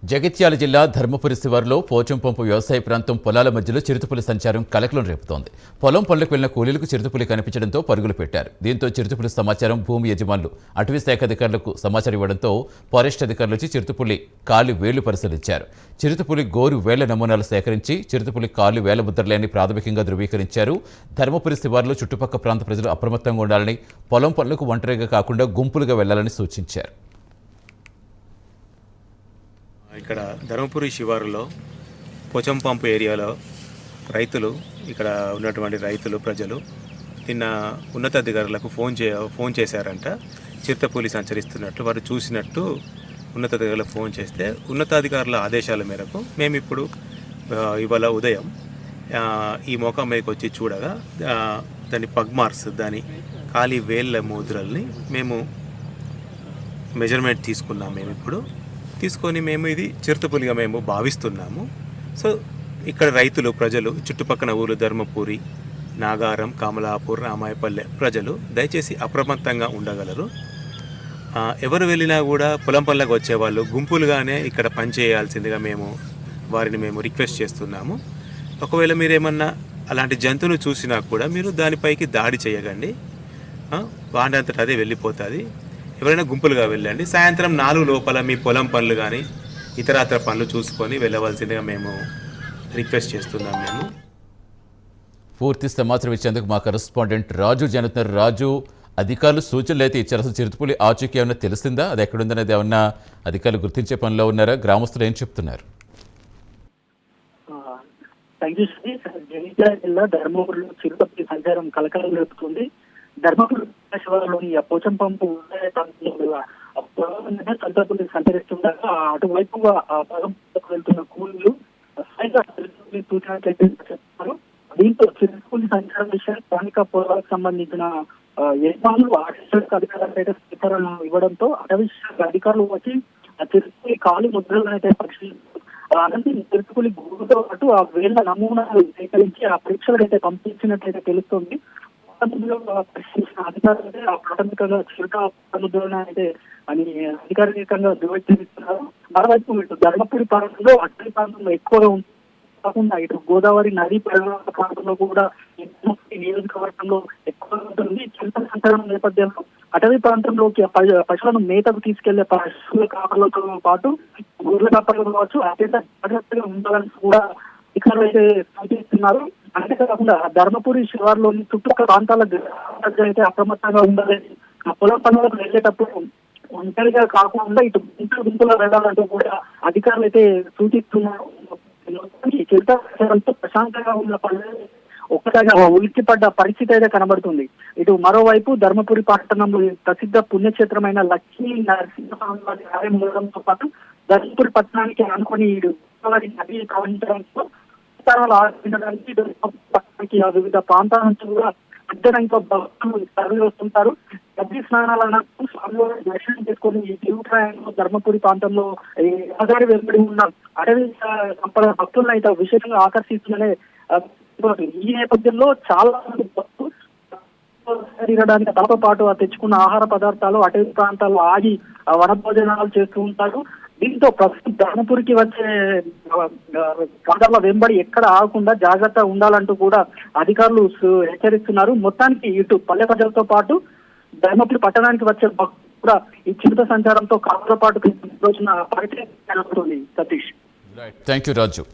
జగిత్యాల జిల్లా ధర్మపురి శివారులో పోచంపంపు వ్యవసాయ ప్రాంతం పొలాల మధ్యలో చిరుతపులి సంచారం కలకలం రేపుతోంది. పొలం పనులకు వెళ్లిన కూలీలకు చిరుతపులి కనిపించడంతో పరుగులు పెట్టారు. దీంతో చిరుతపులి సమాచారం భూమి యజమానులు అటవీ శాఖ అధికారులకు సమాచారం ఇవ్వడంతో ఫారెస్ట్ అధికారులు వచ్చి చిరుతపులి కాలి వేళ్లు పరిశీలించారు. చిరుతపులి గోరు వేళ్ల నమూనాలు సేకరించి చిరుతపులి కాలు వేల ముద్రలేని ప్రాథమికంగా ధృవీకరించారు. ధర్మపురి శివారులో చుట్టుపక్కల ప్రాంత ప్రజలు అప్రమత్తంగా ఉండాలని, పొలం పనులకు ఒంటరిగా కాకుండా గుంపులుగా వెళ్లాలని సూచించారు. ఇక్కడ ధర్మపురి శివారులో పోచంపంపు ఏరియాలో రైతులు, ఇక్కడ ఉన్నటువంటి రైతులు ప్రజలు నిన్న ఉన్నతాధికారులకు ఫోన్ చేశారంట. చిరుతపులి సంచరిస్తున్నట్లు వారు చూసినట్టు ఉన్నతాధికారులకు ఫోన్ చేస్తే ఉన్నతాధికారుల ఆదేశాల మేరకు మేము ఇప్పుడు ఇవాళ ఉదయం ఈ మోకా మీదకి వచ్చి చూడగా దాని పగ్ మార్క్స్, దాని ఖాళీ వేళ్ళ ముద్రల్ని మేము మెజర్మెంట్ తీసుకున్నాం. మేము ఇప్పుడు తీసుకొని ఇది చిరుతపులిగా మేము భావిస్తున్నాము. సో ఇక్కడ రైతులు, ప్రజలు, చుట్టుపక్కల ఊరు ధర్మపురి, నాగారం, కమలాపూర్, రామాయపల్లె ప్రజలు దయచేసి అప్రమత్తంగా ఉండగలరు. ఎవరు వెళ్ళినా కూడా పొలం పనులకు వచ్చేవాళ్ళు గుంపులుగానే ఇక్కడ పనిచేయాల్సిందిగా వారిని రిక్వెస్ట్ చేస్తున్నాము. ఒకవేళ మీరేమన్నా అలాంటి జంతువును చూసినా కూడా మీరు దానిపైకి దాడి చేయకండి. వాడంతట అదే వెళ్ళిపోతుంది. ఎవరైనా గుంపులుగా వెళ్ళండి. సాయంత్రం 4 లోపల మీ పొలం పనులు కానీ ఇతరత్ర పనులు చూసుకొని వెళ్ళవలసిందిగా మేము రిక్వెస్ట్ చేస్తున్నాం. పూర్తి సమాచారం ఇచ్చేందుకు మా కరెస్పాండెంట్ రాజు జరుగుతున్నారు. రాజు, అధికారులు సూచనలు అయితే ఇచ్చారు. అసలు చిరుతపులి ఆచూకీ ఏమన్నా తెలిసిందా? అది ఎక్కడుందనేది ఏమన్నా అధికారులు గుర్తించే పనిలో ఉన్నారా? గ్రామస్తులు ఏం చెప్తున్నారు? జగిత్యాల జిల్లా ధర్మపురిలో చిరుతపులి సంచారం కలకలం రేపుతుంది. ధర్మపురి శివారులోని పోచంపంపు చిరుతపులి సంచరిస్తుండగా అటువైపుగా వెళ్తున్న కూలీలు చెప్తున్నారు. దీంతో చిరుతపులి సంచారం విషయాన్ని స్థానిక పొలాలకు సంబంధించిన యజమానులు అటవీ అధికారులకు అయితే సూచనలు ఇవ్వడంతో అటవీ శాఖ అధికారులు వచ్చి చిరుతపులి కాలు ముద్రలను అయితే పరిశీలించారు. అనంతరం చిరుతపులి గురుతో పాటు ఆ వేళ్ల నమూనాలు సేకరించి ఆ పరీక్షలకు అయితే పంపించినట్లయితే తెలుస్తుంది. అధికారులు ఆ ప్రాథమికంగా చిరుత ముద్రలను అయితే అని అధికారికంగా ధృవీకరిస్తున్నారు. మరోవైపు ఇటు ధర్మపురి ప్రాంతంలో అటవీ ప్రాంతంలో ఎక్కువగా కాకుండా ఇటు గోదావరి నదీ పరివాహక ప్రాంతంలో కూడా నియోజకవర్గంలో ఎక్కువగా ఉంటుంది. చిరుత సంచారం నేపథ్యంలో అటవీ ప్రాంతంలోకి పశువులను మేతకు తీసుకెళ్లే పశువుల కాపర్లతో పాటు గొర్రెల కాపర్లు కావచ్చు అత్యంత జాగ్రత్తగా ఉండాలని కూడా అధికారులు అయితే సూచిస్తున్నారు. అంతేకాకుండా ధర్మపురి శివారులోని చుట్టుపక్కల ప్రాంతాల అయితే అప్రమత్తంగా ఉండాలని, పొలం పనులకు వెళ్ళేటప్పుడు ఒంటరిగా కాకుండా ఇటు గుంపులో వెళ్ళాలంటూ కూడా అధికారులు అయితే సూచిస్తున్నారు. చిరుతతో ప్రశాంతంగా ఉన్న పనులు ఒక్కసారిగా ఉలిక్కిపడ్డ పరిస్థితి అయితే కనబడుతుంది. ఇటు మరోవైపు ధర్మపురి పట్టణంలో ప్రసిద్ధ పుణ్యక్షేత్రమైన లక్ష్మీ నరసింహస్వామి ఆలయం ఉండడంతో పాటు ధర్మపురి పట్టణానికి అనుకుని గోదావరి నది ప్రవహించడంతో పట్టణానికి వివిధ ప్రాంతాల నుంచి కూడా పెద్ద భక్తులు తరలి వస్తుంటారు. నదీ స్నానాలను స్వామివారి దర్శనం చేసుకొని ఈ తిరుగుతాయంలో ధర్మపురి ప్రాంతంలో రహదారి వెంబడి ఉన్న అటవీ సంపద భక్తులను అయితే విశేషంగా ఆకర్షిస్తుందనే ఈ నేపథ్యంలో చాలా మంది భక్తులు తిరగడానికి తనతో పాటు తెచ్చుకున్న ఆహార పదార్థాలు అటవీ ప్రాంతాల్లో ఆగి వన భోజనాలు చేస్తూ ఉంటారు. దీంతో ప్రస్తుతం ధర్మపురికి వచ్చే ప్రాంతాల వెంబడి ఎక్కడ ఆగకుండా జాగ్రత్త ఉండాలంటూ కూడా అధికారులు హెచ్చరిస్తున్నారు. మొత్తానికి ఇటు పల్లె ప్రజలతో పాటు ధర్మపురి పట్టణానికి వచ్చే భక్తులు కూడా ఈ చిరుత సంచారంతో కాపుల పాటు రోజున పరిచయం కలుగుతుంది. Satish, thank you Raju.